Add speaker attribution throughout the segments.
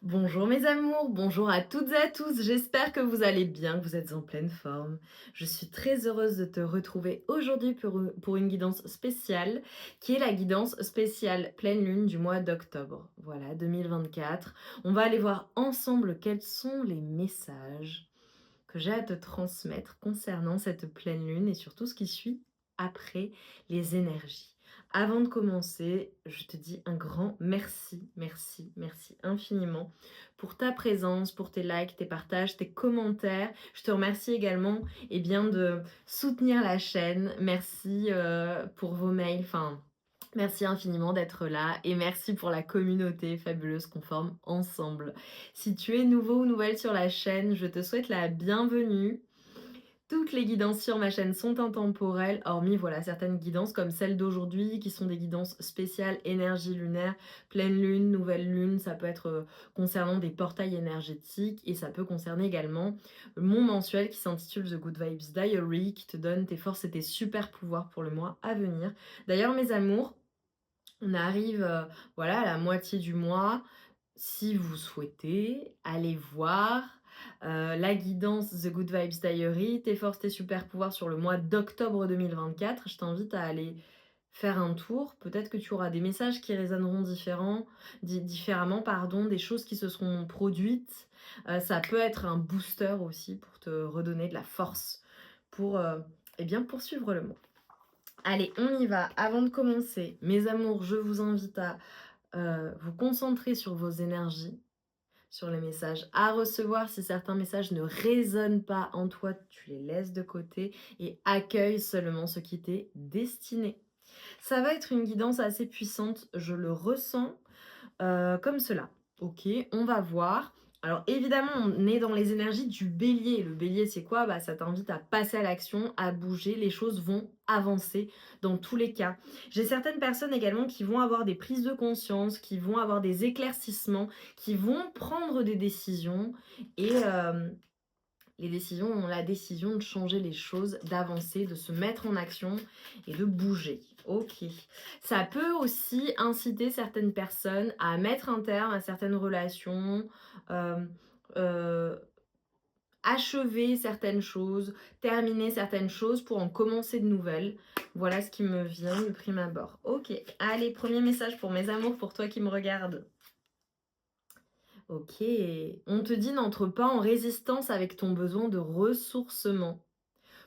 Speaker 1: Bonjour mes amours, bonjour à toutes et à tous, j'espère que vous allez bien, que vous êtes en pleine forme. Je suis très heureuse de te retrouver aujourd'hui pour une guidance spéciale, qui est la guidance spéciale pleine lune du mois d'octobre. Voilà, 2024. On va aller voir ensemble quels sont les messages que j'ai à te transmettre concernant cette pleine lune et surtout ce qui suit après les énergies. Avant de commencer, je te dis un grand merci, merci, merci infiniment pour ta présence, pour tes likes, tes partages, tes commentaires. Je te remercie également de soutenir la chaîne. Merci pour vos mails. Enfin, merci infiniment d'être là et merci pour la communauté fabuleuse qu'on forme ensemble. Si tu es nouveau ou nouvelle sur la chaîne, je te souhaite la bienvenue. Toutes les guidances sur ma chaîne sont intemporelles, hormis voilà certaines guidances comme celle d'aujourd'hui qui sont des guidances spéciales énergie lunaire, pleine lune, nouvelle lune, ça peut être concernant des portails énergétiques et ça peut concerner également mon mensuel qui s'intitule The Good Vibes Diary qui te donne tes forces et tes super pouvoirs pour le mois à venir. D'ailleurs mes amours, on arrive voilà à la moitié du mois. Si vous souhaitez, allez voir la guidance The Good Vibes Diary, tes forces, tes super pouvoirs sur le mois d'octobre 2024. Je t'invite à aller faire un tour. Peut-être que tu auras des messages qui résonneront différemment, pardon, des choses qui se seront produites. Ça peut être un booster aussi pour te redonner de la force pour poursuivre le mois. Allez, on y va. Avant de commencer, mes amours, je vous invite à vous concentrer sur vos énergies, sur les messages à recevoir. Si certains messages ne résonnent pas en toi, tu les laisses de côté et accueille seulement ce qui t'est destiné. Ça va être une guidance assez puissante, je le ressens comme cela. Ok, on va voir. Alors évidemment, on est dans les énergies du bélier. Le bélier, c'est quoi? Ça t'invite à passer à l'action, à bouger. Les choses vont avancer dans tous les cas. J'ai certaines personnes également qui vont avoir des prises de conscience, qui vont avoir des éclaircissements, qui vont prendre des décisions et les décisions ont la décision de changer les choses, d'avancer, de se mettre en action et de bouger. Ok. Ça peut aussi inciter certaines personnes à mettre un terme à certaines relations, euh, euh, achever certaines choses, terminer certaines choses pour en commencer de nouvelles. Voilà ce qui me vient de prime abord. Ok. Allez, premier message pour mes amours, pour toi qui me regardes. Ok. On te dit n'entre pas en résistance avec ton besoin de ressourcement.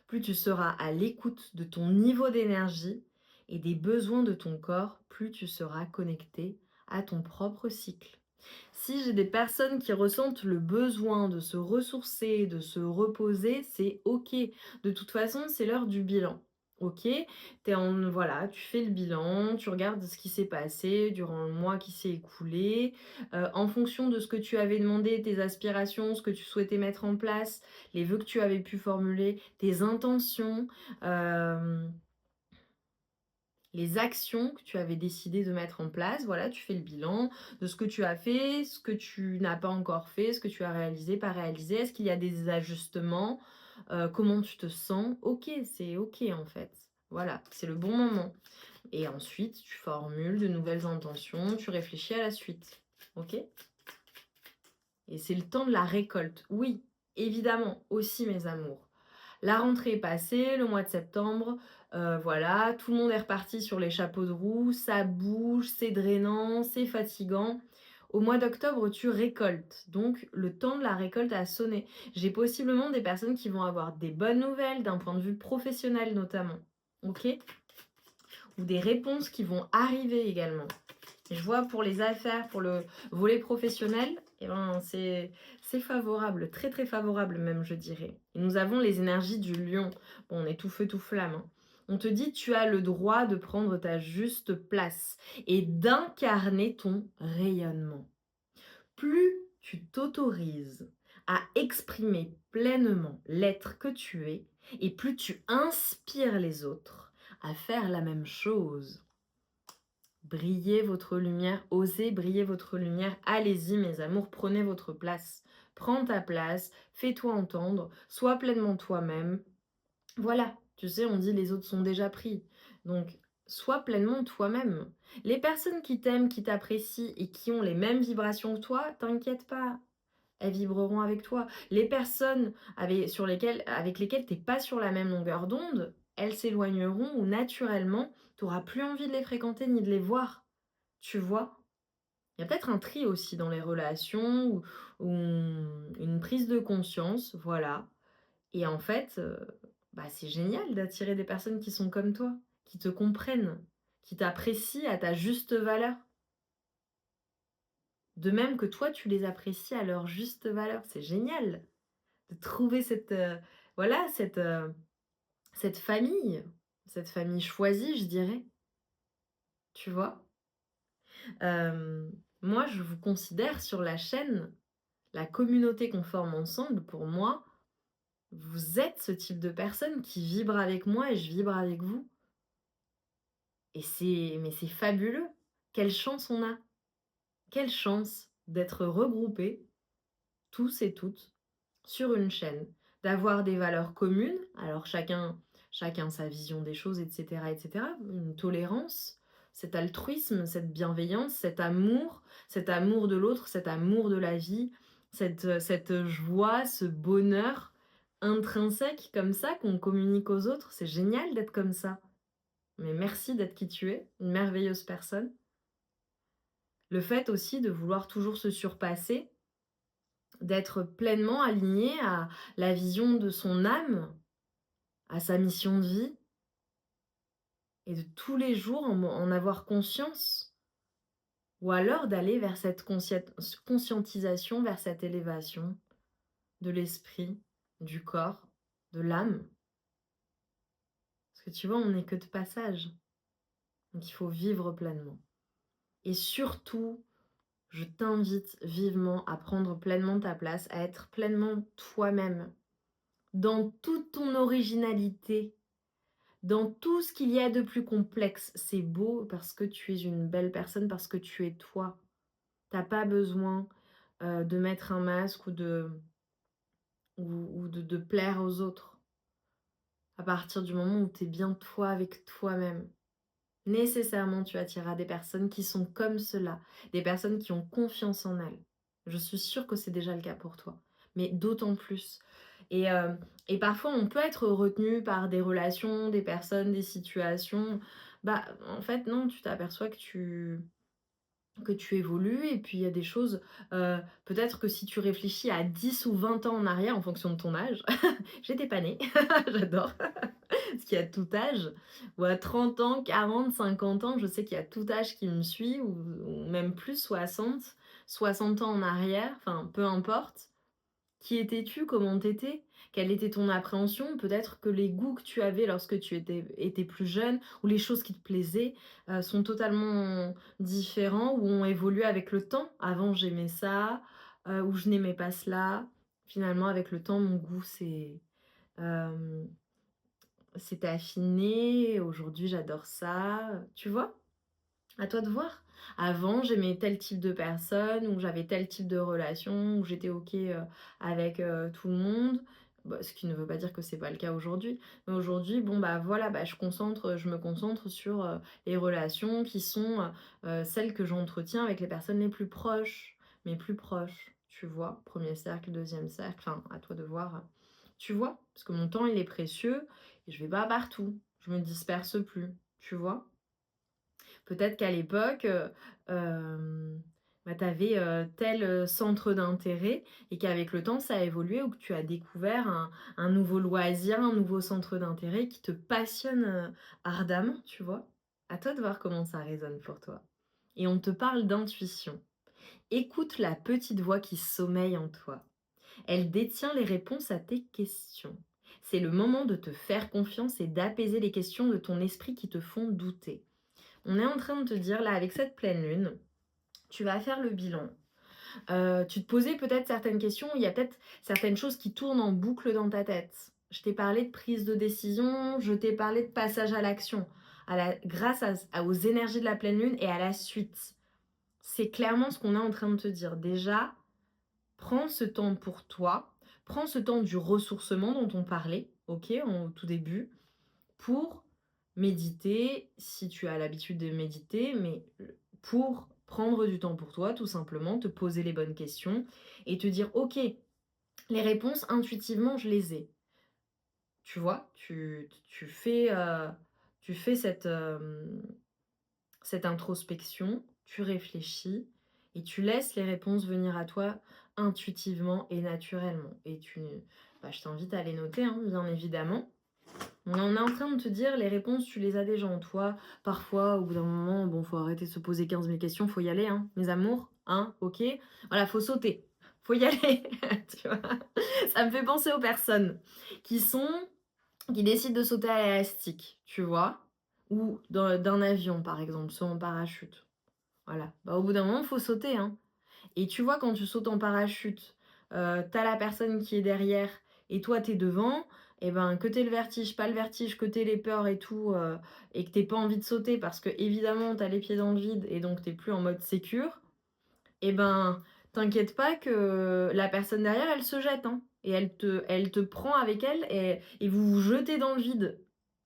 Speaker 1: Plus tu seras à l'écoute de ton niveau d'énergie et des besoins de ton corps, plus tu seras connecté à ton propre cycle. Si j'ai des personnes qui ressentent le besoin de se ressourcer, de se reposer, c'est ok. De toute façon, c'est l'heure du bilan. Ok, voilà, tu fais le bilan, tu regardes ce qui s'est passé durant le mois qui s'est écoulé, en fonction de ce que tu avais demandé, tes aspirations, ce que tu souhaitais mettre en place, les vœux que tu avais pu formuler, tes intentions, euh, les actions que tu avais décidé de mettre en place. Voilà, tu fais le bilan de ce que tu as fait, ce que tu n'as pas encore fait, ce que tu as réalisé, pas réalisé. Est-ce qu'il y a des ajustements? Comment tu te sens? Ok, c'est ok en fait. Voilà, c'est le bon moment. Et ensuite, tu formules de nouvelles intentions, tu réfléchis à la suite. Ok? Et c'est le temps de la récolte. Oui, évidemment, aussi mes amours. La rentrée est passée, le mois de septembre, voilà, tout le monde est reparti sur les chapeaux de roue, ça bouge, c'est drainant, c'est fatigant. Au mois d'octobre, tu récoltes. Donc, le temps de la récolte a sonné. J'ai possiblement des personnes qui vont avoir des bonnes nouvelles d'un point de vue professionnel notamment. Ok? Ou des réponses qui vont arriver également. Et je vois pour les affaires, pour le volet professionnel, c'est favorable, très très favorable même, je dirais. Et nous avons les énergies du lion. Bon, on est tout feu, tout flamme, hein. On te dit, tu as le droit de prendre ta juste place et d'incarner ton rayonnement. Plus tu t'autorises à exprimer pleinement l'être que tu es, et plus tu inspires les autres à faire la même chose. Brillez votre lumière, osez briller votre lumière. Allez-y, mes amours, prenez votre place. Prends ta place, fais-toi entendre, sois pleinement toi-même. Voilà, tu sais, on dit les autres sont déjà pris. Donc, Sois pleinement toi-même. Les personnes qui t'aiment, qui t'apprécient et qui ont les mêmes vibrations que toi, t'inquiète pas, elles vibreront avec toi. Les personnes avec lesquelles tu pas sur la même longueur d'onde, elles s'éloigneront ou naturellement, tu auras plus envie de les fréquenter ni de les voir, tu vois? Il y a peut-être un tri aussi dans les relations ou une prise de conscience, voilà. Et en fait, bah, c'est génial d'attirer des personnes qui sont comme toi, qui te comprennent, qui t'apprécient à ta juste valeur. De même que toi, tu les apprécies à leur juste valeur. C'est génial de trouver voilà, cette famille choisie, je dirais, tu vois? Moi, je vous considère sur la chaîne, la communauté qu'on forme ensemble, pour moi, vous êtes ce type de personne qui vibre avec moi et je vibre avec vous. Et c'est fabuleux. Quelle chance on a. Quelle chance d'être regroupés, tous et toutes, sur une chaîne, d'avoir des valeurs communes. Alors chacun sa vision des choses, et cetera. Une tolérance, cet altruisme, cette bienveillance, cet amour de l'autre, cet amour de la vie, cette joie, ce bonheur intrinsèque comme ça qu'on communique aux autres. C'est génial d'être comme ça. Mais merci d'être qui tu es, une merveilleuse personne. Le fait aussi de vouloir toujours se surpasser, d'être pleinement aligné à la vision de son âme, à sa mission de vie et de tous les jours en avoir conscience. Ou alors d'aller vers cette conscientisation, vers cette élévation de l'esprit, du corps, de l'âme. Parce que tu vois, on n'est que de passage. Donc il faut vivre pleinement. Et surtout, je t'invite vivement à prendre pleinement ta place, à être pleinement toi-même, dans toute ton originalité, dans tout ce qu'il y a de plus complexe. C'est beau parce que tu es une belle personne, parce que tu es toi. T'as pas besoin de mettre un masque ou de plaire aux autres. À partir du moment où tu es bien toi avec toi-même, nécessairement tu attireras des personnes qui sont comme cela, des personnes qui ont confiance en elles. Je suis sûre que c'est déjà le cas pour toi, mais d'autant plus. Et, euh, et parfois on peut être retenu par des relations, des personnes, des situations. Bah en fait non, tu t'aperçois que tu évolues et puis il y a des choses, peut-être que si tu réfléchis à 10 ou 20 ans en arrière en fonction de ton âge, j'étais pas née, j'adore, parce qu'il y a tout âge, ou à 30 ans, 40, 50 ans, je sais qu'il y a tout âge qui me suit ou même plus, 60 ans en arrière, enfin peu importe. Qui étais-tu? Comment t'étais? Quelle était ton appréhension? Peut-être que les goûts que tu avais lorsque tu étais plus jeune ou les choses qui te plaisaient, sont totalement différents ou ont évolué avec le temps. Avant, j'aimais ça, ou je n'aimais pas cela. Finalement, avec le temps, mon goût hem, s'est affiné. Aujourd'hui, j'adore ça, tu vois? À toi de voir. Avant, j'aimais tel type de personne, ou j'avais tel type de relation, où j'étais OK, avec, tout le monde. Bah, ce qui ne veut pas dire que c'est pas le cas aujourd'hui. Mais aujourd'hui, bon, bah, voilà, bah, je me concentre sur, les relations qui sont, celles que j'entretiens avec les personnes les plus proches, mes plus proches, tu vois? Premier cercle, deuxième cercle, enfin, à toi de voir, tu vois? Parce que mon temps, il est précieux et je vais pas partout. Je me disperse plus, tu vois? Peut-être qu'à l'époque, bah, tu avais, tel, centre d'intérêt et qu'avec le temps, ça a évolué ou que tu as découvert un nouveau loisir, un nouveau centre d'intérêt qui te passionne, ardemment, tu vois? À toi de voir comment ça résonne pour toi. Et on te parle d'intuition. Écoute la petite voix qui sommeille en toi. Elle détient les réponses à tes questions. C'est le moment de te faire confiance et d'apaiser les questions de ton esprit qui te font douter. On est en train de te dire là, avec cette pleine lune, tu vas faire le bilan. Tu te posais peut-être certaines questions, il y a peut-être certaines choses qui tournent en boucle dans ta tête. Je t'ai parlé de prise de décision, je t'ai parlé de passage à l'action, grâce aux énergies de la pleine lune et à la suite. C'est clairement ce qu'on est en train de te dire. Déjà, prends ce temps pour toi, prends ce temps du ressourcement dont on parlait, ok, au tout début, pour méditer si tu as l'habitude de méditer, mais pour prendre du temps pour toi, tout simplement, te poser les bonnes questions et te dire: «OK, les réponses intuitivement, je les ai». Tu vois? Tu fais cette introspection, tu réfléchis et tu laisses les réponses venir à toi intuitivement et naturellement et je t'invite à les noter, hein, bien évidemment. On est en train de te dire les réponses, tu les as déjà en toi. Parfois, au bout d'un moment, bon, faut arrêter de se poser 15 000 questions, faut y aller, hein, mes amours, hein, OK? Voilà, faut sauter, faut y aller, tu vois? Ça me fait penser aux personnes qui sont qui décident de sauter à l'élastique, tu vois? Ou d'un avion, par exemple, saut en parachute. Voilà. Bah, au bout d'un moment, faut sauter, hein. Et tu vois, quand tu sautes en parachute, tu la personne qui est derrière et toi, t'es devant, et ben, que tu le vertige, pas le vertige, que tu les peurs et tout, et que tu pas envie de sauter parce que évidemment t'as les pieds dans le vide et donc t'es plus en mode sécure, et ben, t'inquiète pas que la personne derrière, elle se jette, hein, et elle te prend avec elle et vous vous jetez dans le vide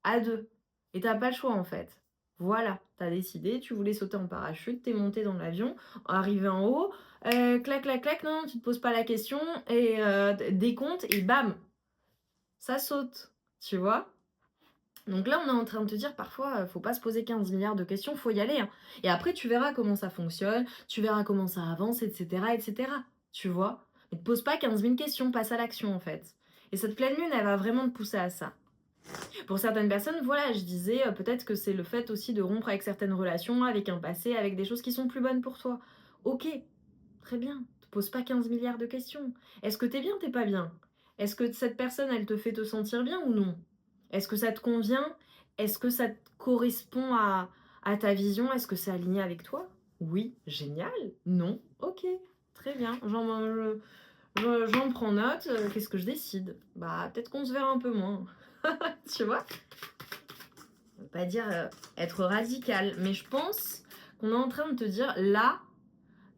Speaker 1: à 2 et tu pas le choix, en fait. Voilà, tu as décidé, tu voulais sauter en parachute, tu es monté dans l'avion, arrivé en haut, clac, clac, clac, non, tu te poses pas la question et décompte et bam, ça saute, tu vois? Donc là, on est en train de te dire parfois, faut pas se poser 15 milliards de questions, faut y aller, hein. Et après, tu verras comment ça fonctionne, tu verras comment ça avance, etc., etc. Tu vois? Mais te pose pas 15 000 questions, passe à l'action en fait. Et cette pleine lune, elle va vraiment te pousser à ça. Pour certaines personnes, voilà, je disais, peut-être que c'est le fait aussi de rompre avec certaines relations, avec un passé, avec des choses qui sont plus bonnes pour toi. OK, très bien, te pose pas 15 milliards de questions. Est-ce que t'es bien, t'es pas bien? Est-ce que cette personne, elle te fait te sentir bien ou non? Est-ce que ça te convient? Est-ce que ça te correspond à ta vision? Est-ce que c'est aligné avec toi? Oui, génial. Non, OK, très bien. J'en prends note. Qu'est-ce que je décide? Bah, peut-être qu'on se verra un peu moins. Tu vois? On va pas dire être radical, mais je pense qu'on est en train de te dire là,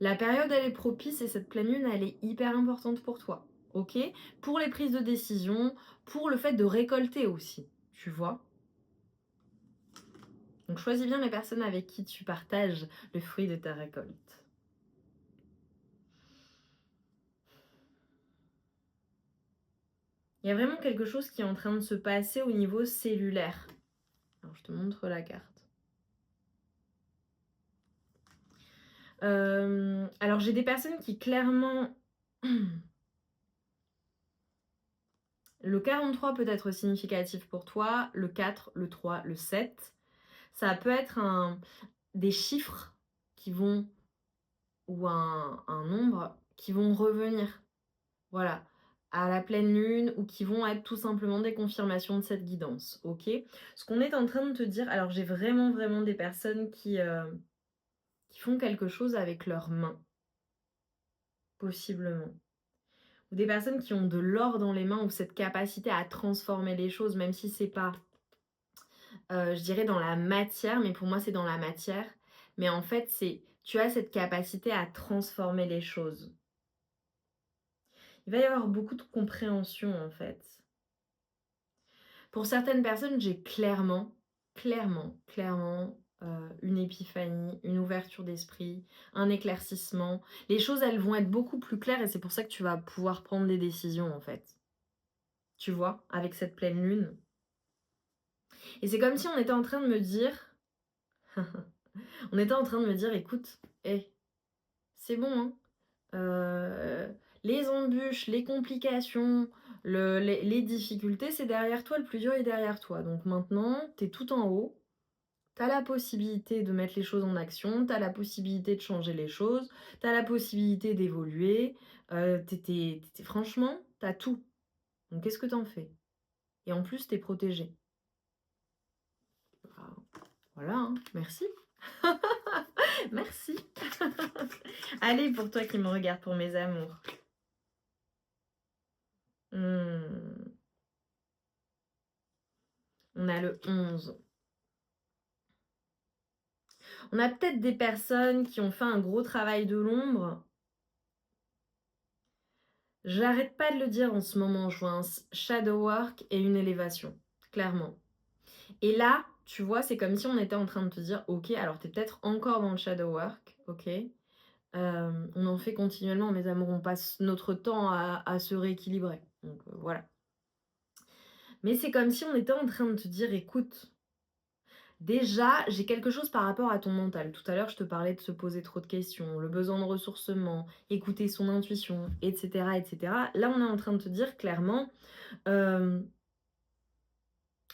Speaker 1: la période elle est propice et cette pleine lune elle est hyper importante pour toi. OK? Pour les prises de décision, pour le fait de récolter aussi, tu vois? Donc choisis bien les personnes avec qui tu partages le fruit de ta récolte. Il y a vraiment quelque chose qui est en train de se passer au niveau cellulaire. Alors je te montre la carte. Alors j'ai des personnes qui clairement le 43 peut être significatif pour toi, le 4, le 3, le 7. Ça peut être des chiffres qui vont ou un nombre qui vont revenir, voilà, à la pleine lune ou qui vont être tout simplement des confirmations de cette guidance, OK? Ce qu'on est en train de te dire alors j'ai vraiment, vraiment des personnes qui font quelque chose avec leurs mains, possiblement. Ou des personnes qui ont de l'or dans les mains ou cette capacité à transformer les choses, même si c'est pas, je dirais dans la matière, mais pour moi c'est dans la matière. Mais en fait, tu as cette capacité à transformer les choses. Il va y avoir beaucoup de compréhension en fait. Pour certaines personnes, j'ai clairement, une épiphanie, une ouverture d'esprit, un éclaircissement. Les choses, elles vont être beaucoup plus claires et c'est pour ça que tu vas pouvoir prendre des décisions en fait. Tu vois? Avec cette pleine lune. Et c'est comme si on était en train de me dire on était en train de me dire: «Écoute, hé, c'est bon, hein, les embûches, les complications, les difficultés, c'est derrière toi, le plus dur est derrière toi. Donc maintenant, tu es tout en haut, tu as la possibilité de mettre les choses en action, tu as la possibilité de changer les choses, tu as la possibilité d'évoluer, franchement, tu as tout. Donc qu'est-ce que tu en fais? Et en plus, tu es protégé». Bah, voilà, hein, merci. Merci. Allez, pour toi qui me regarde, pour mes amours. Mmh. On a le 11. On a peut-être des personnes qui ont fait un gros travail de l'ombre. J'arrête pas de le dire en ce moment, je vois un shadow work et une élévation, clairement. Et là, tu vois, c'est comme si on était en train de te dire: «OK, alors tu es peut-être encore dans le shadow work, OK, on en fait continuellement mes amours, on passe notre temps à se rééquilibrer». Donc voilà. Mais c'est comme si on était en train de te dire: «Écoute, déjà, j'ai quelque chose par rapport à ton mental». Tout à l'heure, je te parlais de se poser trop de questions, le besoin de ressourcement, écouter son intuition, et cetera, et cetera. Là, on est en train de te dire clairement, hem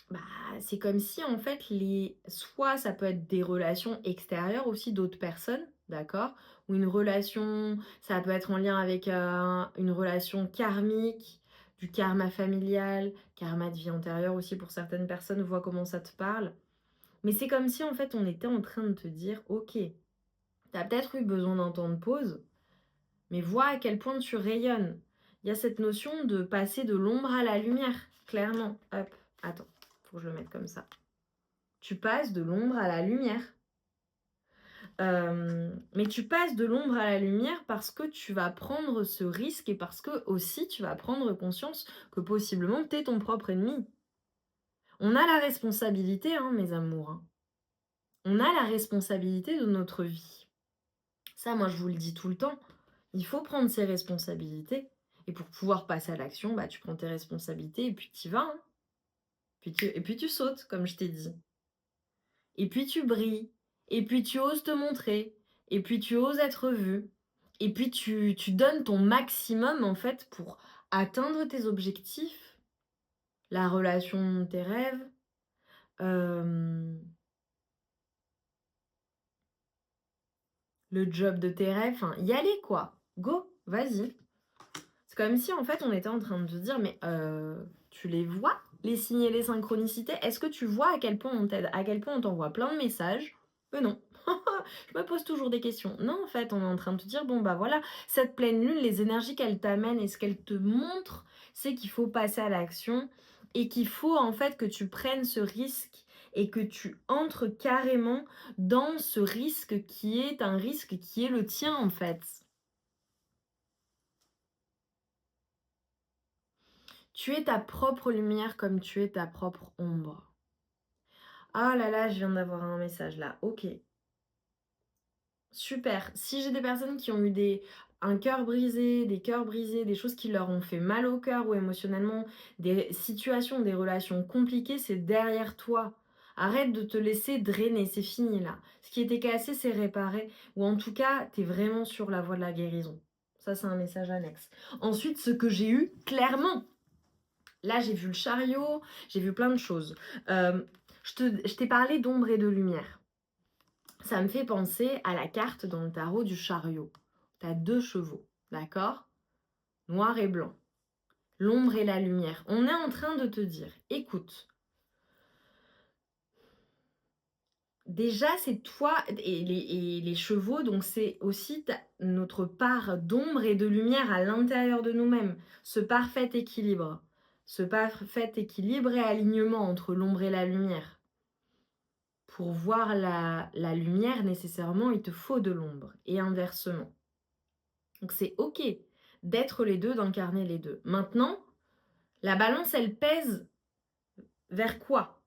Speaker 1: bah, c'est comme si en fait soit ça peut être des relations extérieures aussi d'autres personnes, d'accord? Ou une relation, ça peut être en lien avec, une relation karmique, du karma familial, karma de vie antérieure aussi pour certaines personnes, vois comment ça te parle. Mais c'est comme si en fait on était en train de te dire: «OK, tu as peut-être eu besoin d'un temps de pause, mais vois à quel point tu rayonnes». Il y a cette notion de passer de l'ombre à la lumière, clairement. Hop, attends, faut que je le mette comme ça. Tu passes de l'ombre à la lumière. Mais tu passes de l'ombre à la lumière parce que tu vas prendre ce risque et parce que aussi tu vas prendre conscience que possiblement tu es ton propre ennemi. On a la responsabilité, hein, mes amours, hein. On a la responsabilité de notre vie. Ça, moi, je vous le dis tout le temps. Il faut prendre ses responsabilités. Et pour pouvoir passer à l'action, bah, tu prends tes responsabilités et puis tu y vas, hein. Et puis tu sautes, comme je t'ai dit. Et puis tu brilles, et puis tu oses te montrer, et puis tu oses être vu, et puis tu donnes ton maximum en fait pour atteindre tes objectifs, la relation de tes rêves, hem, le job de tes rêves, enfin y aller quoi. Go, vas-y. C'est comme si en fait on était en train de te dire: «Mais tu les vois, les signes et les synchronicités? Est-ce que tu vois à quel point on t'aide? À quel point on t'envoie plein de messages?» Non. Je me pose toujours des questions. Non, en fait, on est en train de te dire: «Bon, bah, voilà, cette pleine lune, les énergies qu'elle t'amène et ce qu'elle te montre, c'est qu'il faut passer à l'action et qu'il faut, en fait, que tu prennes ce risque et que tu entres carrément dans ce risque qui est un risque qui est le tien, en fait». Tu es ta propre lumière comme tu es ta propre ombre. Ah là là, je viens d'avoir un message là. OK. Super. Si j'ai des personnes qui ont eu un cœur brisé, des cœurs brisés, des choses qui leur ont fait mal au cœur ou émotionnellement, des situations, des relations compliquées, c'est derrière toi. Arrête de te laisser drainer, c'est fini là. Ce qui était cassé, c'est réparé. Ou en tout cas, tu es vraiment sur la voie de la guérison. Ça, c'est un message annexe. Ensuite, ce que j'ai eu, clairement, là, j'ai vu le chariot, j'ai vu plein de choses. Je t'ai parlé d'ombre et de lumière. Ça me fait penser à la carte dans le tarot du chariot. Tu as 2 chevaux, d'accord? Noir et blanc. L'ombre et la lumière. On est en train de te dire: «Écoute, déjà c'est toi et les chevaux, donc c'est aussi notre part d'ombre et de lumière à l'intérieur de nous-mêmes. Ce parfait équilibre. Ce parfait équilibre et alignement entre l'ombre et la lumière. Pour voir la lumière, nécessairement, il te faut de l'ombre et inversement. Donc c'est OK d'être les 2, d'incarner les 2. Maintenant, la balance, elle pèse vers quoi?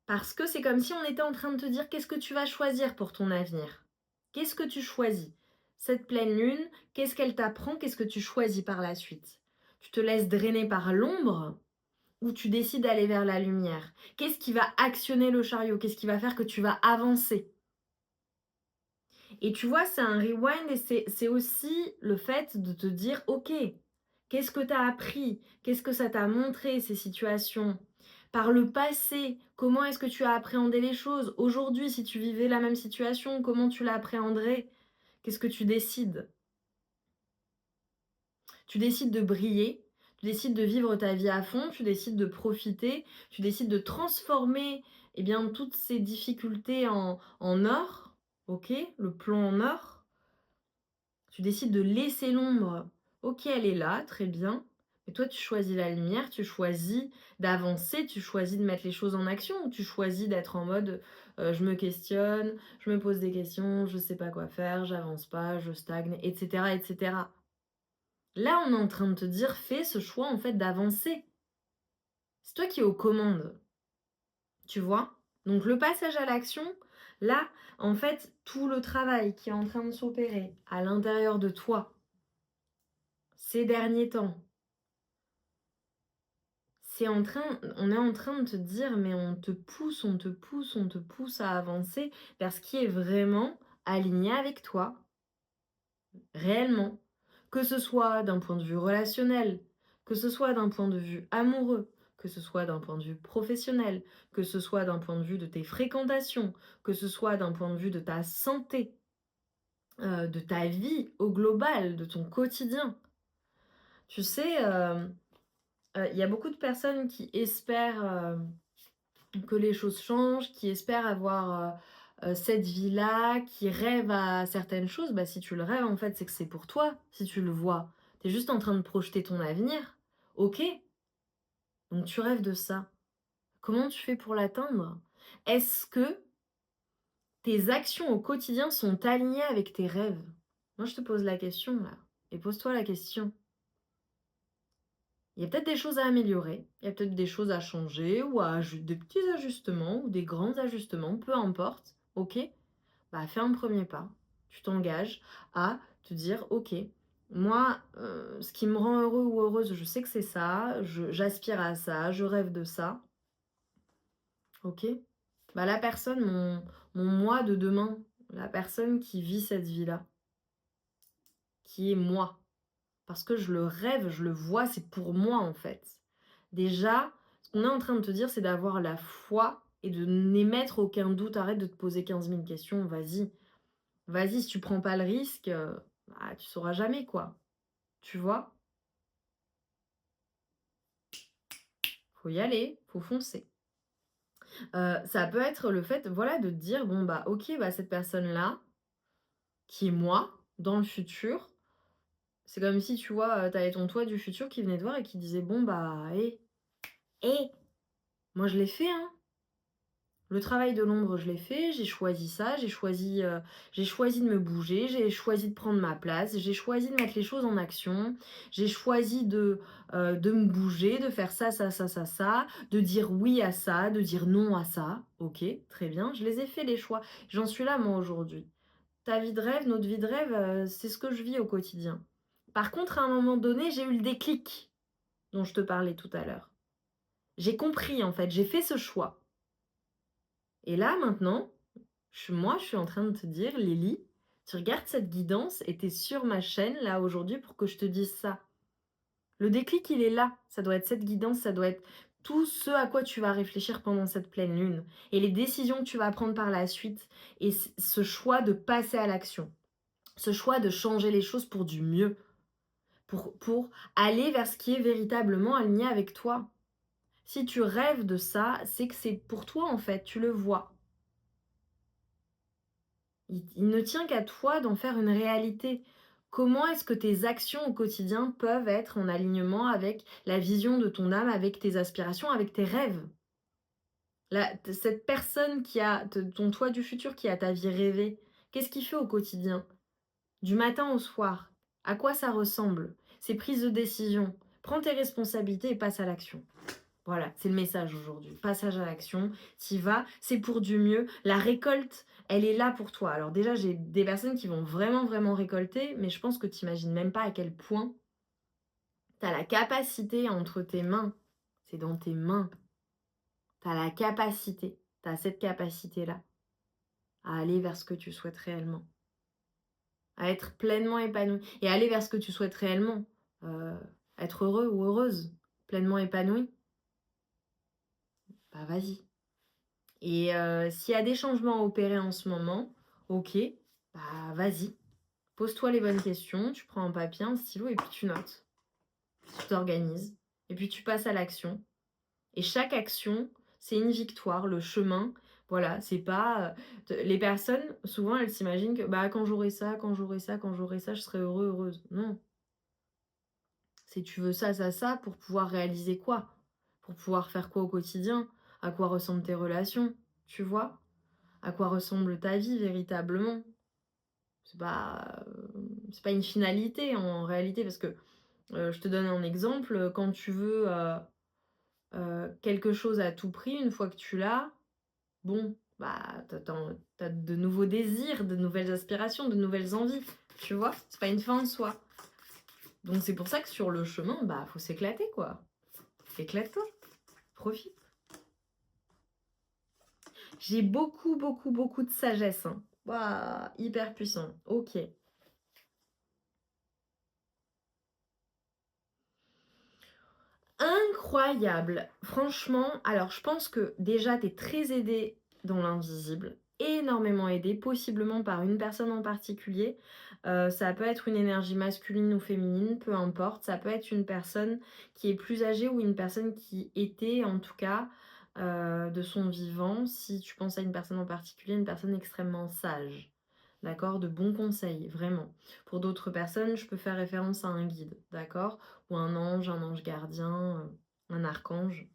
Speaker 1: Parce que c'est comme si on était en train de te dire: «Qu'est-ce que tu vas choisir pour ton avenir? Qu'est-ce que tu choisis? Cette pleine lune, qu'est-ce qu'elle t'apprend? Qu'est-ce que tu choisis par la suite? Tu te laisses drainer par l'ombre ou tu décides d'aller vers la lumière? Qu'est-ce qui va actionner le chariot? Qu'est-ce qui va faire que tu vas avancer?» Et tu vois, c'est un rewind et c'est aussi le fait de te dire: «OK, qu'est-ce que tu as appris? Qu'est-ce que ça t'a montré ces situations? Par le passé, comment est-ce que tu as appréhendé les choses? Aujourd'hui, si tu vivais la même situation, comment tu l'appréhenderais? Qu'est-ce que tu décides?» Tu décides de briller, tu décides de vivre ta vie à fond, tu décides de profiter, tu décides de transformer, eh bien, toutes ces difficultés en or, OK? Le plomb en or. Tu décides de laisser l'ombre. OK, elle est là, très bien. Mais toi, tu choisis la lumière, tu choisis d'avancer, tu choisis de mettre les choses en action ou tu choisis d'être en mode je me questionne, je me pose des questions, je sais pas quoi faire, j'avance pas, je stagne, etc., etc. Là, on est en train de te dire fais ce choix en fait d'avancer. C'est toi qui es aux commandes, tu vois? Donc le passage à l'action, là, en fait, tout le travail qui est en train de s'opérer à l'intérieur de toi ces derniers temps, on est en train de te dire, mais on te pousse, on te pousse, on te pousse à avancer vers ce qui est vraiment aligné avec toi, réellement. Que ce soit d'un point de vue relationnel, que ce soit d'un point de vue amoureux, que ce soit d'un point de vue professionnel, que ce soit d'un point de vue de tes fréquentations, que ce soit d'un point de vue de ta santé, de ta vie au global, de ton quotidien. Tu sais, il y a beaucoup de personnes qui espèrent, que les choses changent, qui espèrent avoir, cette vie-là, qui rêvent à certaines choses. Bah, si tu le rêves, en fait, c'est que c'est pour toi, si tu le vois. Tu es juste en train de projeter ton avenir. OK, donc tu rêves de ça. Comment tu fais pour l'atteindre? Est-ce que tes actions au quotidien sont alignées avec tes rêves? Moi, je te pose la question là, et pose-toi la question. Il y a peut-être des choses à améliorer, il y a peut-être des choses à changer ou des petits ajustements ou des grands ajustements, peu importe. OK? Bah, fais un premier pas. Tu t'engages à te dire: «OK, moi, ce qui me rend heureux ou heureuse, je sais que c'est ça, j'aspire à ça, je rêve de ça». OK? Bah, la personne, mon moi de demain, la personne qui vit cette vie-là, qui est moi. Parce que je le rêve, je le vois, c'est pour moi en fait. Déjà, ce qu'on est en train de te dire, c'est d'avoir la foi et de n'émettre aucun doute. Arrête de te poser 15 000 questions, vas-y. Vas-y, si tu prends pas le risque, bah, tu sauras jamais quoi. Tu vois? Faut y aller, faut foncer. Ça peut être le fait, voilà, de te dire: «Bon bah, OK, bah, cette personne-là, qui est moi, dans le futur», c'est comme si, tu vois, tu avais ton toi du futur qui venait te voir et qui disait: «Bon bah, hé, moi je l'ai fait, hein». Le travail de l'ombre, je l'ai fait, j'ai choisi ça, j'ai choisi de me bouger, j'ai choisi de prendre ma place, j'ai choisi de mettre les choses en action, j'ai choisi de me bouger, de faire ça, ça, ça, ça, ça, de dire oui à ça, de dire non à ça. OK, très bien, je les ai fait les choix. J'en suis là moi aujourd'hui. Ta vie de rêve, notre vie de rêve, c'est ce que je vis au quotidien. Par contre, à un moment donné, j'ai eu le déclic dont je te parlais tout à l'heure. J'ai compris en fait, j'ai fait ce choix. Et là maintenant, moi, je suis en train de te dire: «Lélie, tu regardes cette guidance et tu es sur ma chaîne là aujourd'hui pour que je te dise ça». Le déclic, il est là. Ça doit être cette guidance, ça doit être tout ce à quoi tu vas réfléchir pendant cette pleine lune et les décisions que tu vas prendre par la suite et ce choix de passer à l'action. Ce choix de changer les choses pour du mieux, pour aller vers ce qui est véritablement aligné avec toi. Si tu rêves de ça, c'est que c'est pour toi en fait, tu le vois. Il ne tient qu'à toi d'en faire une réalité. Comment est-ce que tes actions au quotidien peuvent être en alignement avec la vision de ton âme, avec tes aspirations, avec tes rêves? Cette personne qui a ton toi du futur qui a ta vie rêvée, qu'est-ce qu'il fait au quotidien? Du matin au soir? À quoi ça ressemble? Ses prises de décision? Prends tes responsabilités et passe à l'action. Voilà, c'est le message aujourd'hui. Passage à l'action, tu vas, c'est pour du mieux. La récolte, elle est là pour toi. Alors déjà, j'ai des personnes qui vont vraiment, vraiment récolter, mais je pense que tu imagines même pas à quel point tu as la capacité entre tes mains. C'est dans tes mains. Tu as la capacité, tu as cette capacité-là à aller vers ce que tu souhaites réellement, à être pleinement épanoui et aller vers ce que tu souhaites réellement. Euh, Être heureux ou heureuse, pleinement épanoui, bah vas-y. Et s'il y a des changements à opérer en ce moment, OK, bah, vas-y. Pose-toi les bonnes questions, tu prends un papier, un stylo et puis tu notes. Tu t'organises et puis tu passes à l'action et chaque action, c'est une victoire. Le chemin, voilà, c'est pas, les personnes, souvent, elles s'imaginent que, bah, quand j'aurai ça, quand j'aurai ça, quand j'aurai ça, je serai heureux, heureuse. Non, c'est tu veux ça, ça, ça pour pouvoir réaliser quoi? Pour pouvoir faire quoi au quotidien? À quoi ressemblent tes relations? Tu vois? À quoi ressemble ta vie véritablement. C'est pas une finalité en réalité parce que, je te donne un exemple, quand tu veux, quelque chose à tout prix, une fois que tu l'as, bon, bah, t'as de nouveaux désirs, de nouvelles aspirations, de nouvelles envies, tu vois? C'est pas une fin en soi. Donc c'est pour ça que sur le chemin, bah, faut s'éclater, quoi. Éclate-toi, profite. J'ai beaucoup, beaucoup, beaucoup de sagesse, hein. Waouh, hyper puissant. OK. Incroyable! Franchement, alors je pense que déjà tu es très aidé dans l'invisible, énormément aidé, possiblement par une personne en particulier. Ça peut être une énergie masculine ou féminine, peu importe. Ça peut être une personne qui est plus âgée ou une personne qui était en tout cas, de son vivant, si tu penses à une personne en particulier, une personne extrêmement sage. D'accord? De bons conseils, vraiment. Pour d'autres personnes, je peux faire référence à un guide, d'accord? Ou un ange gardien, un archange.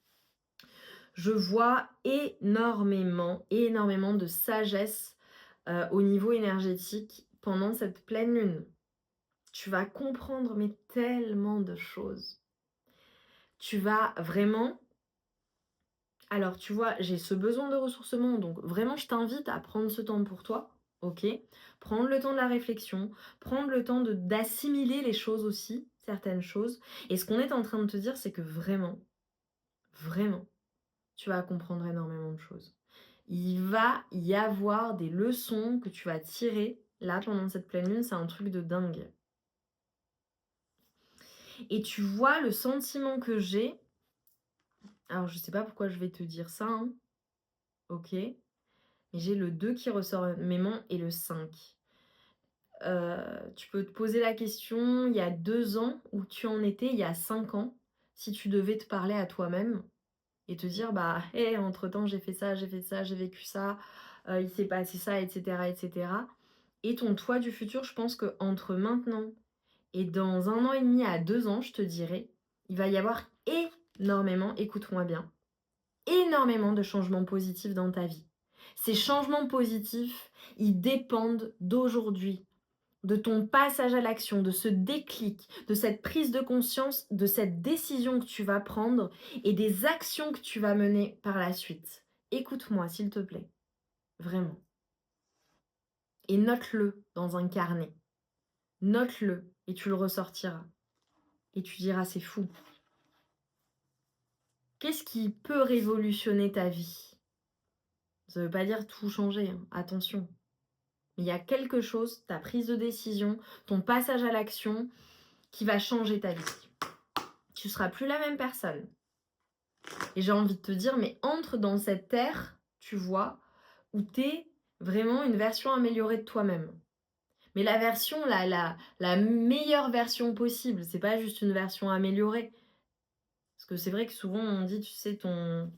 Speaker 1: Je vois énormément, énormément de sagesse, au niveau énergétique pendant cette pleine lune. Tu vas comprendre mais tellement de choses. Tu vas vraiment alors tu vois, j'ai ce besoin de ressourcement, donc vraiment je t'invite à prendre ce temps pour toi, OK? Prendre le temps de la réflexion, prendre le temps de d'assimiler les choses aussi, certaines choses. Et ce qu'on est en train de te dire, c'est que vraiment, vraiment, tu vas comprendre énormément de choses. Il va y avoir des leçons que tu vas tirer là pendant cette pleine lune, c'est un truc de dingue. Et tu vois le sentiment que j'ai, alors je sais pas pourquoi je vais te dire ça, hein, OK? Mais j'ai le 2 qui ressort mes mains et le 5. Tu peux te poser la question, il y a 2 ans, où tu en étais il y a 5 ans, si tu devais te parler à toi-même et te dire: «Bah, hé, entre-temps, j'ai fait ça, j'ai fait ça, j'ai vécu ça, il s'est passé ça et cetera et cetera». Et ton toi du futur, je pense qu'entre maintenant et dans 1 an et demi à 2 ans, je te dirais, il va y avoir énormément, écoute-moi bien, énormément de changements positifs dans ta vie. Ces changements positifs, ils dépendent d'aujourd'hui, de ton passage à l'action, de ce déclic, de cette prise de conscience, de cette décision que tu vas prendre et des actions que tu vas mener par la suite. Écoute-moi, s'il te plaît, vraiment. Et note-le dans un carnet. Note-le et tu le ressortiras. Et tu diras, c'est fou. Qu'est-ce qui peut révolutionner ta vie? Ça ne veut pas dire tout changer, hein, attention. Mais il y a quelque chose, ta prise de décision, ton passage à l'action, qui va changer ta vie. Tu seras plus la même personne. Et j'ai envie de te dire, mais entre dans cette ère, tu vois, où tu es vraiment une version améliorée de toi-même. Mais la version, la meilleure version possible, c'est pas juste une version améliorée. Parce que c'est vrai que souvent on dit, tu sais, ton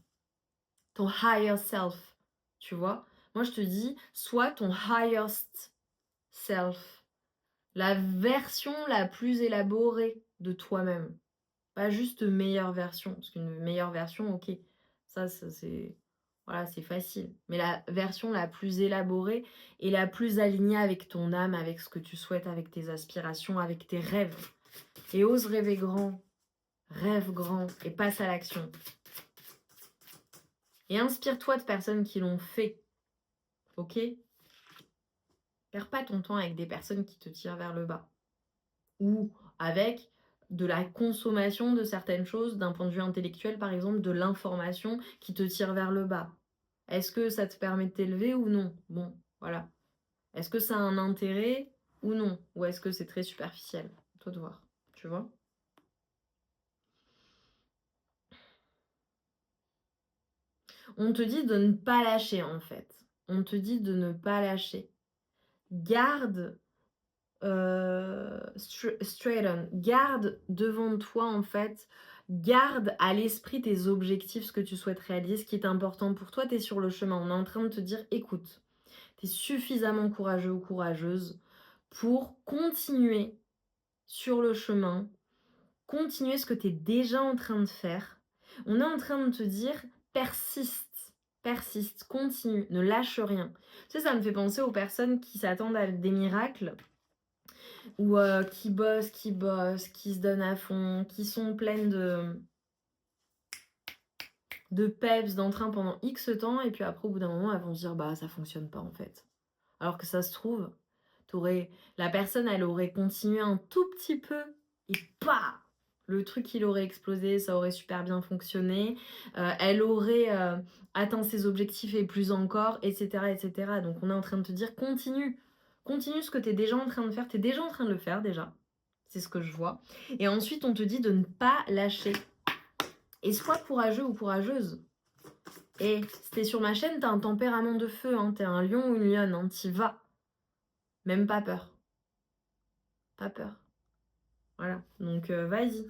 Speaker 1: higher self, tu vois. Moi je te dis, sois ton highest self, la version la plus élaborée de toi-même. Pas juste meilleure version, parce qu'une meilleure version, OK, ça c'est voilà, c'est facile. Mais la version la plus élaborée et la plus alignée avec ton âme, avec ce que tu souhaites, avec tes aspirations, avec tes rêves. Et ose rêver grand, rêve grand et passe à l'action. Et inspire-toi de personnes qui l'ont fait, OK? Perds pas ton temps avec des personnes qui te tirent vers le bas. Ou avec de la consommation de certaines choses d'un point de vue intellectuel, par exemple, de l'information qui te tire vers le bas. Est-ce que ça te permet de t'élever ou non? Bon, voilà. Est-ce que ça a un intérêt ou non? Ou est-ce que c'est très superficiel? À toi de voir, tu vois? On te dit de ne pas lâcher, en fait. On te dit de ne pas lâcher. Garde straight on. Garde devant toi, en fait, garde à l'esprit tes objectifs, ce que tu souhaites réaliser, ce qui est important pour toi. Tu es sur le chemin. On est en train de te dire, écoute, tu es suffisamment courageux ou courageuse pour continuer sur le chemin, continuer ce que tu es déjà en train de faire. On est en train de te dire, persiste, persiste, continue, ne lâche rien. Tu sais, ça me fait penser aux personnes qui s'attendent à des miracles ou qui bossent, qui se donnent à fond, qui sont pleines de de peps, d'entrain pendant X temps et puis après au bout d'un moment, elles vont se dire: «Bah, ça fonctionne pas en fait». Alors que ça se trouve, la personne, elle aurait continué un tout petit peu et pa! Le truc, il aurait explosé, ça aurait super bien fonctionné, elle aurait, atteint ses objectifs et plus encore et cetera et cetera. Donc on est en train de te dire: «Continue, continue ce que tu es déjà en train de faire». Tu es déjà en train de le faire déjà, c'est ce que je vois et ensuite on te dit de ne pas lâcher et sois courageux ou courageuse. Et si tu es sur ma chaîne, tu as un tempérament de feu, hein, tu es un lion ou une lionne, hein, tu y vas. Même pas peur. Pas peur. Voilà, donc vas-y.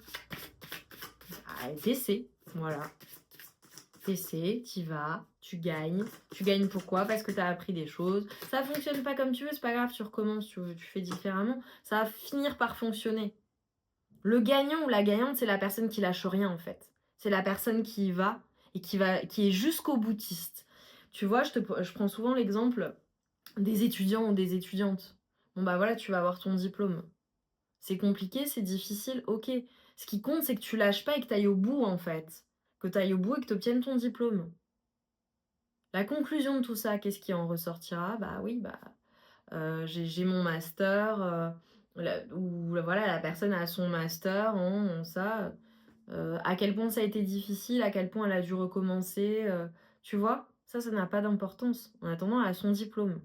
Speaker 1: Ah, tu voilà. Tu t'y vas, tu gagnes. Tu gagnes pourquoi? Parce que tu as appris des choses. Ça fonctionne pas comme tu veux, c'est pas grave, tu recommences, tu fais différemment. Ça va finir par fonctionner. Le gagnant ou la gagnante, c'est la personne qui lâche rien en fait. C'est la personne qui y va et qui est jusqu'au boutiste. Tu vois, je prends souvent l'exemple des étudiants ou des étudiantes. Bon bah voilà, tu vas avoir ton diplôme. C'est compliqué, c'est difficile, OK. Ce qui compte, c'est que tu lâches pas et que tu ailles au bout, en fait. Que tu ailles au bout et que tu obtiennes ton diplôme. La conclusion de tout ça, qu'est-ce qui en ressortira? Bah oui, j'ai mon master, voilà, la personne a son master en ça, à quel point ça a été difficile, à quel point elle a dû recommencer, tu vois? Ça n'a pas d'importance. En attendant, elle a son diplôme.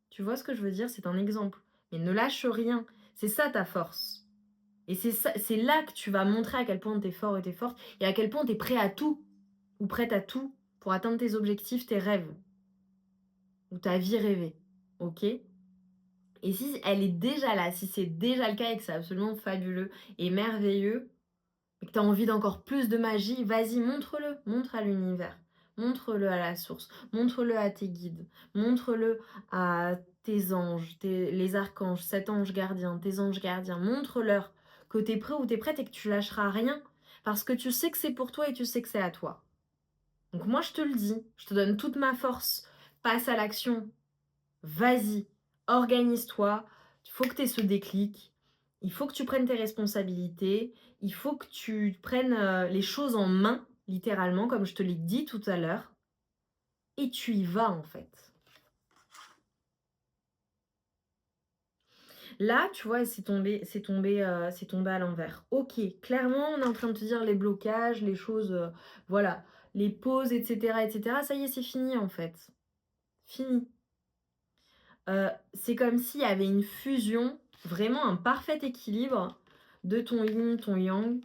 Speaker 1: Tu vois ce que je veux dire? C'est un exemple. Mais ne lâche rien. C'est ça ta force. Et c'est là que tu vas montrer à quel point tu es fort et tu es forte et à quel point tu es prêt à tout ou prête à tout pour atteindre tes objectifs, tes rêves ou ta vie rêvée. OK? Et si elle est déjà là, si c'est déjà le cas et que c'est absolument fabuleux et merveilleux et que tu as envie d'encore plus de magie, vas-y, montre-le, montre à l'univers, montre-le à la source, montre-le à tes guides, montre-le à tes anges, les archanges, cet ange gardien, tes anges gardiens, montre-leur que tu es prêt ou tu es prête et que tu lâcheras rien parce que tu sais que c'est pour toi et tu sais que c'est à toi. Donc moi je te le dis, je te donne toute ma force, passe à l'action, vas-y, organise-toi, il faut que tu aies ce déclic, il faut que tu prennes tes responsabilités, il faut que tu prennes les choses en main, littéralement, comme je te l'ai dit tout à l'heure, et tu y vas en fait. Là, tu vois, c'est tombé à l'envers. Ok, clairement, on est en train de te dire les blocages, les choses, voilà, les pauses, etc., etc. Ça y est, c'est fini en fait. Fini. C'est comme s'il y avait une fusion, vraiment un parfait équilibre de ton yin, ton yang,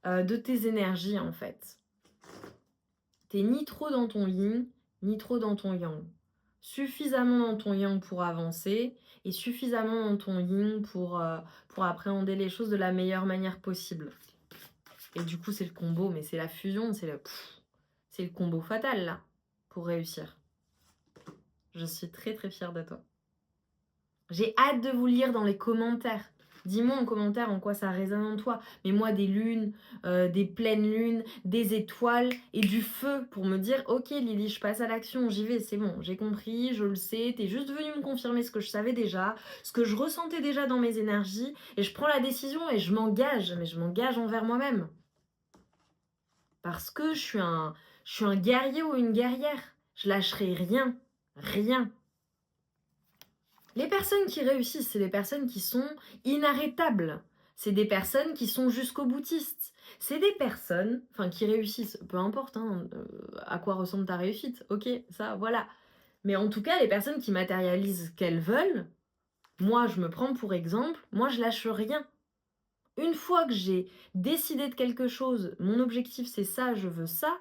Speaker 1: de tes énergies en fait. T'es ni trop dans ton yin, ni trop dans ton yang. Suffisamment dans ton yang pour avancer et suffisamment dans ton yin pour appréhender les choses de la meilleure manière possible. Et du coup, c'est le combo, mais c'est la fusion, c'est le combo fatal là, pour réussir. Je suis très très fière de toi. J'ai hâte de vous lire dans les commentaires. Dis-moi en commentaire en quoi ça résonne en toi. Mais moi, des lunes, des pleines lunes, des étoiles et du feu pour me dire ok Lily, je passe à l'action, j'y vais, c'est bon, j'ai compris, je le sais, t'es juste venu me confirmer ce que je savais déjà, ce que je ressentais déjà dans mes énergies et je prends la décision et je m'engage, mais je m'engage envers moi-même. Parce que je suis un guerrier ou une guerrière. Je lâcherai rien, rien. Les personnes qui réussissent, c'est des personnes qui sont inarrêtables. C'est des personnes qui sont jusqu'au boutiste. C'est des personnes, enfin qui réussissent, peu importe hein, à quoi ressemble ta réussite, ok, ça, voilà. Mais en tout cas, les personnes qui matérialisent ce qu'elles veulent, moi je me prends pour exemple, moi je lâche rien. Une fois que j'ai décidé de quelque chose, mon objectif c'est ça, je veux ça,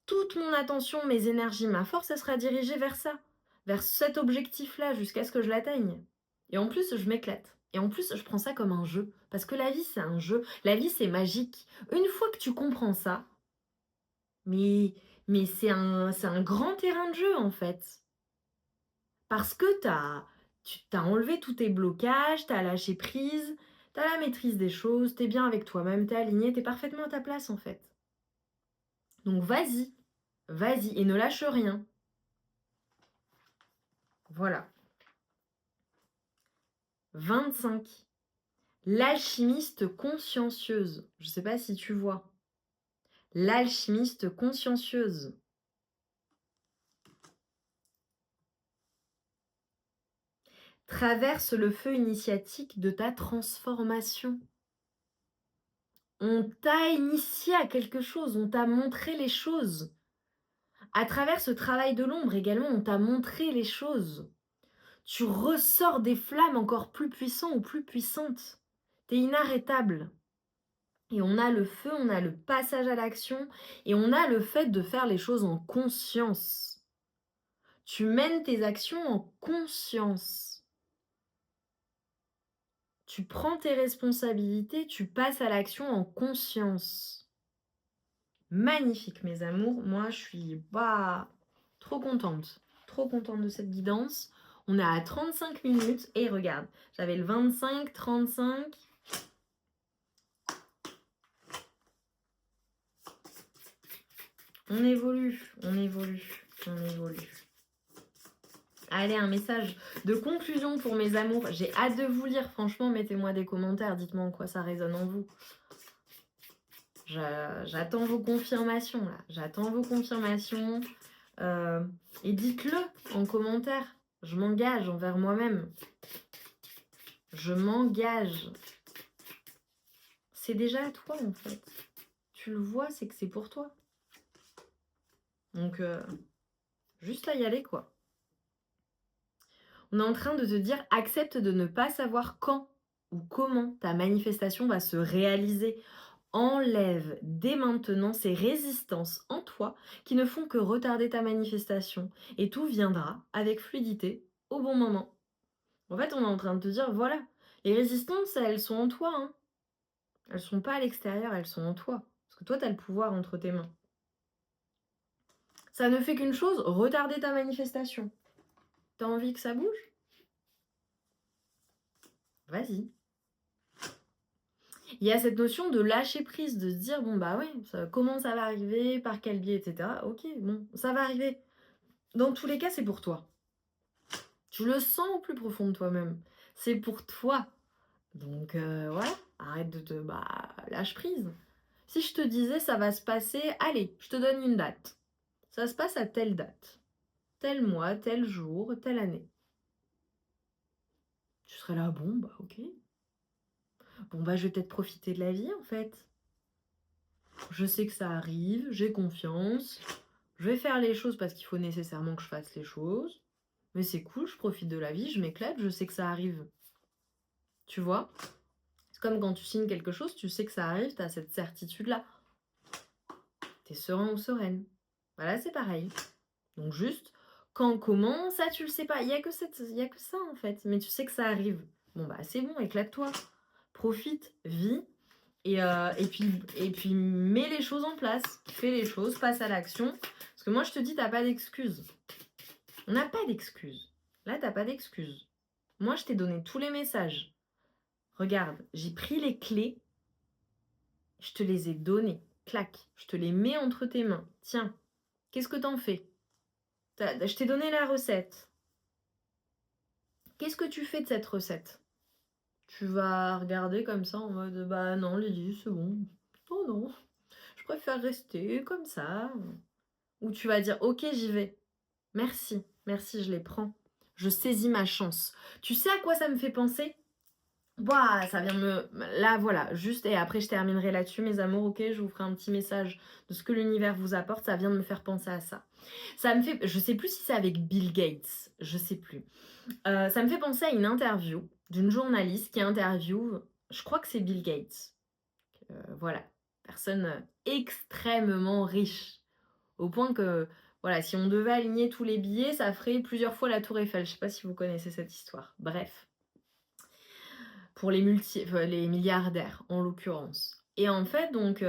Speaker 1: toute mon attention, mes énergies, ma force, elle sera dirigée vers ça, vers cet objectif-là, jusqu'à ce que je l'atteigne. Et en plus, je m'éclate. Et en plus, je prends ça comme un jeu. Parce que la vie, c'est un jeu. La vie, c'est magique. Une fois que tu comprends ça, mais, mais c'est un grand terrain de jeu, en fait. Parce que tu t'as enlevé tous tes blocages, t'as lâché prise, t'as la maîtrise des choses, t'es bien avec toi-même, t'es aligné, t'es parfaitement à ta place, en fait. Donc vas-y, vas-y, et ne lâche rien. Voilà. 25. L'alchimiste consciencieuse. Je ne sais pas si tu vois. L'alchimiste consciencieuse. Traverse le feu initiatique de ta transformation. On t'a initié à quelque chose, on t'a montré les choses. À travers ce travail de l'ombre également, on t'a montré les choses. Tu ressors des flammes encore plus puissants ou plus puissantes. T'es inarrêtable. Et on a le feu, on a le passage à l'action et on a le fait de faire les choses en conscience. Tu mènes tes actions en conscience. Tu prends tes responsabilités, tu passes à l'action en conscience. Magnifique, mes amours. Moi, je suis trop contente. Trop contente de cette guidance. On est à 35 minutes et regarde, j'avais le 25, 35. On évolue, on évolue, on évolue. Allez, un message de conclusion pour mes amours. J'ai hâte de vous lire. Franchement, mettez-moi des commentaires. Dites-moi en quoi ça résonne en vous. J'attends vos confirmations, là. J'attends vos confirmations. Et dites-le en commentaire. Je m'engage envers moi-même. Je m'engage. C'est déjà à toi, en fait. Tu le vois, c'est que c'est pour toi. Donc, juste à y aller, quoi. On est en train de te dire, accepte de ne pas savoir quand ou comment ta manifestation va se réaliser. Enlève dès maintenant ces résistances en toi qui ne font que retarder ta manifestation et tout viendra avec fluidité au bon moment. En fait, on est en train de te dire, voilà, les résistances, elles sont en toi. Hein. Elles sont pas à l'extérieur, elles sont en toi. Parce que toi, tu as le pouvoir entre tes mains. Ça ne fait qu'une chose, retarder ta manifestation. T'as envie que ça bouge? Vas-y. Il y a cette notion de lâcher prise, de se dire, bon bah ouais, comment ça va arriver, par quel biais, etc. Ok, bon, ça va arriver. Dans tous les cas, c'est pour toi. Tu le sens au plus profond de toi-même. C'est pour toi. Donc voilà, arrête de te... lâche prise. Si je te disais, ça va se passer, allez, je te donne une date. Ça se passe à telle date. Tel mois, tel jour, telle année. Tu serais là, bon, bah ok. Bon, bah je vais peut-être profiter de la vie, en fait. Je sais que ça arrive, j'ai confiance. Je vais faire les choses parce qu'il faut nécessairement que je fasse les choses. Mais c'est cool, je profite de la vie, je m'éclate, je sais que ça arrive. Tu vois? C'est comme quand tu signes quelque chose, tu sais que ça arrive, tu as cette certitude-là. Tu es serein ou sereine. Voilà, c'est pareil. Donc juste, quand, comment, ça tu le sais pas. Il y a que ça en fait. Mais tu sais que ça arrive. Bon bah c'est bon, éclate-toi. Profite, vis. Et puis mets les choses en place. Fais les choses, passe à l'action. Parce que moi je te dis, t'as pas d'excuses. On n'a pas d'excuses. Là, t'as pas d'excuses. Moi, je t'ai donné tous les messages. Regarde, j'ai pris les clés. Je te les ai données. Clac. Je te les mets entre tes mains. Tiens, qu'est-ce que t'en fais? Je t'ai donné la recette. Qu'est-ce que tu fais de cette recette? Tu vas regarder comme ça en mode bah non, Lydie, c'est bon. Oh non, je préfère rester comme ça. Ou tu vas dire ok, j'y vais. Merci, merci, je les prends. Je saisis ma chance. Tu sais à quoi ça me fait penser? Ouah, ça vient me... Là, voilà, juste, et après je terminerai là-dessus, mes amours, ok? Je vous ferai un petit message de ce que l'univers vous apporte, ça vient de me faire penser à ça. Ça me fait... Je sais plus si c'est avec Bill Gates, je sais plus. Ça me fait penser à une interview d'une journaliste qui interviewe, je crois que c'est Bill Gates. Voilà, personne extrêmement riche. Au point que, voilà, si on devait aligner tous les billets, ça ferait plusieurs fois la Tour Eiffel. Je sais pas si vous connaissez cette histoire. Bref. Pour les milliardaires, en l'occurrence. Et en fait, donc,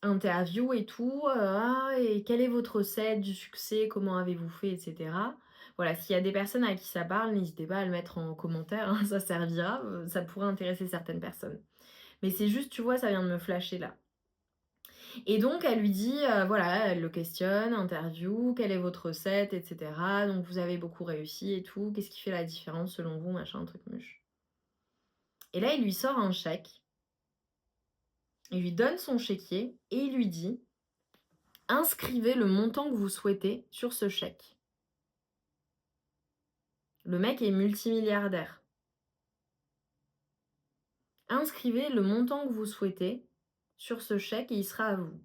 Speaker 1: interview et tout, et quelle est votre recette du succès, comment avez-vous fait, etc. Voilà, s'il y a des personnes à qui ça parle, n'hésitez pas à le mettre en commentaire, hein, ça servira, ça pourrait intéresser certaines personnes. Mais c'est juste, tu vois, ça vient de me flasher là. Et donc, elle lui dit, voilà, elle le questionne, interview, quelle est votre recette, etc. Donc, vous avez beaucoup réussi et tout, qu'est-ce qui fait la différence selon vous, machin, truc muche. Et là, il lui sort un chèque Il lui donne son chéquier et il lui dit: «Inscrivez le montant que vous souhaitez sur ce chèque». Le mec est multimilliardaire. «Inscrivez le montant que vous souhaitez sur ce chèque et il sera à vous».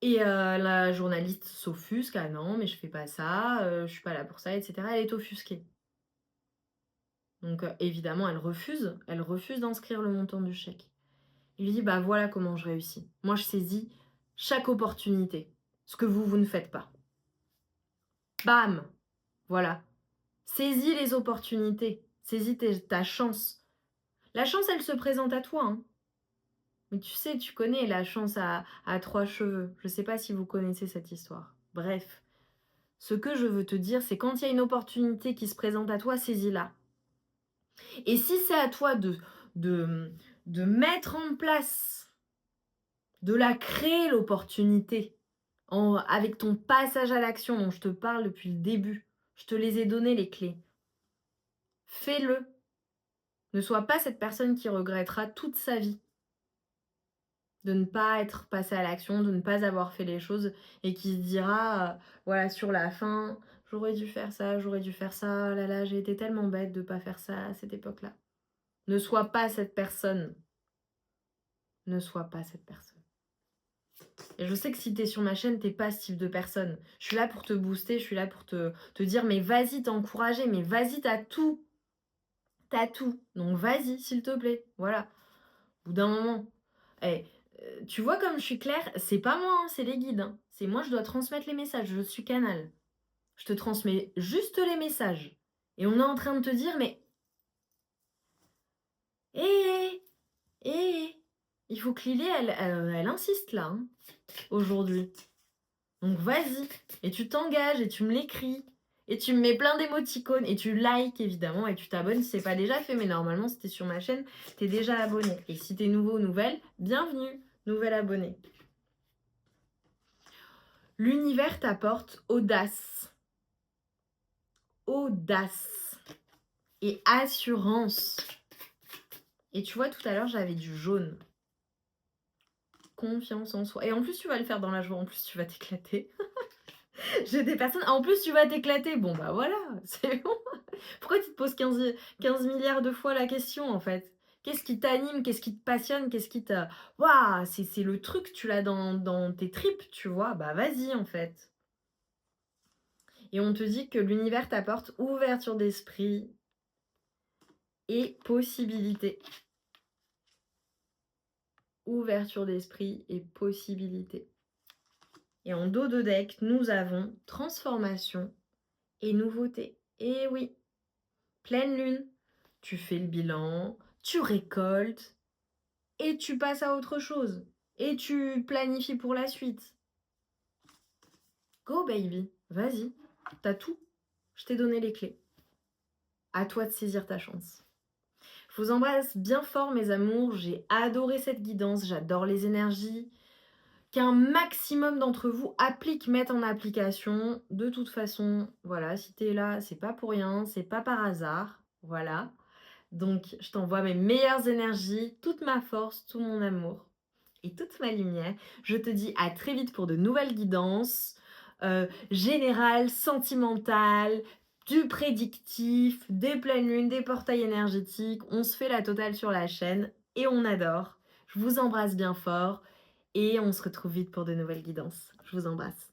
Speaker 1: Et la journaliste s'offusque: «Ah non, mais je fais pas ça, je suis pas là pour ça» et cetera. Elle est offusquée. Donc évidemment, elle refuse d'inscrire le montant du chèque. Il lui dit: «Bah, voilà comment je réussis. Moi, je saisis chaque opportunité, ce que vous ne faites pas». Bam! Voilà. Saisis les opportunités, saisis ta chance. La chance, elle se présente à toi, hein. Mais tu sais, tu connais la chance à 3 cheveux. Je sais pas si vous connaissez cette histoire. Bref, ce que je veux te dire, c'est quand il y a une opportunité qui se présente à toi, saisis-la. Et si c'est à toi de de mettre en place, de la créer l'opportunité, avec ton passage à l'action dont je te parle depuis le début, je te les ai donné les clés. Fais-le. Ne sois pas cette personne qui regrettera toute sa vie de ne pas être passé à l'action, de ne pas avoir fait les choses et qui se dira, voilà, sur la fin: «J'aurais dû faire ça, j'aurais dû faire ça, oh là là, j'ai été tellement bête de pas faire ça à cette époque-là». Ne sois pas cette personne. Ne sois pas cette personne. Et je sais que si tu es sur ma chaîne, tu pas ce type de personne. Je suis là pour te booster, je suis là pour te dire: «Mais vas-y», t'encourager, «Mais vas-y, t'as tout, t'as tout, donc vas-y, s'il te plaît». Voilà. Au bout d'un moment, eh, tu vois comme je suis claire? C'est pas moi, hein, c'est les guides, hein. C'est moi, je dois transmettre les messages, je suis canal. Je te transmets juste les messages et on est en train de te dire: «Mais hé, hé, hé, hé, il faut que Lily, elle insiste là, hein, aujourd'hui. Donc vas-y et tu t'engages et tu me l'écris et tu me mets plein d'émoticônes et tu likes évidemment et tu t'abonnes si c'est pas déjà fait. Mais normalement, si tu es sur ma chaîne, tu es déjà abonné. Et si tu es nouveau ou nouvelle, bienvenue, nouvel abonné. L'univers t'apporte audace. Audace et assurance. Et tu vois, tout à l'heure, j'avais du jaune. Confiance en soi. Et en plus, tu vas le faire dans la joie. En plus, tu vas t'éclater. J'ai des personnes. En plus, tu vas t'éclater. Bon, bah voilà, c'est bon. Pourquoi tu te poses 15 milliards de fois la question, en fait? Qu'est-ce qui t'anime? Qu'est-ce qui te passionne? Qu'est-ce qui te. Waouh, c'est le truc, tu l'as dans tes tripes, tu vois? Bah vas-y, en fait. Et on te dit que l'univers t'apporte ouverture d'esprit et possibilité. Ouverture d'esprit et possibilité. Et en dos de deck, nous avons transformation et nouveauté. Et oui, pleine lune, tu fais le bilan, tu récoltes et tu passes à autre chose. Et tu planifies pour la suite. Go baby, vas-y, t'as tout. Je t'ai donné les clés. À toi de saisir ta chance. Je vous embrasse bien fort mes amours, j'ai adoré cette guidance, j'adore les énergies. Qu'un maximum d'entre vous appliquent, mettent en application. De toute façon, voilà, si t'es là, c'est pas pour rien, c'est pas par hasard. Voilà. Donc, je t'envoie mes meilleures énergies, toute ma force, tout mon amour et toute ma lumière. Je te dis à très vite pour de nouvelles guidances générales, sentimentales, du prédictif, des pleines lunes, des portails énergétiques. On se fait la totale sur la chaîne et on adore. Je vous embrasse bien fort et on se retrouve vite pour de nouvelles guidances. Je vous embrasse.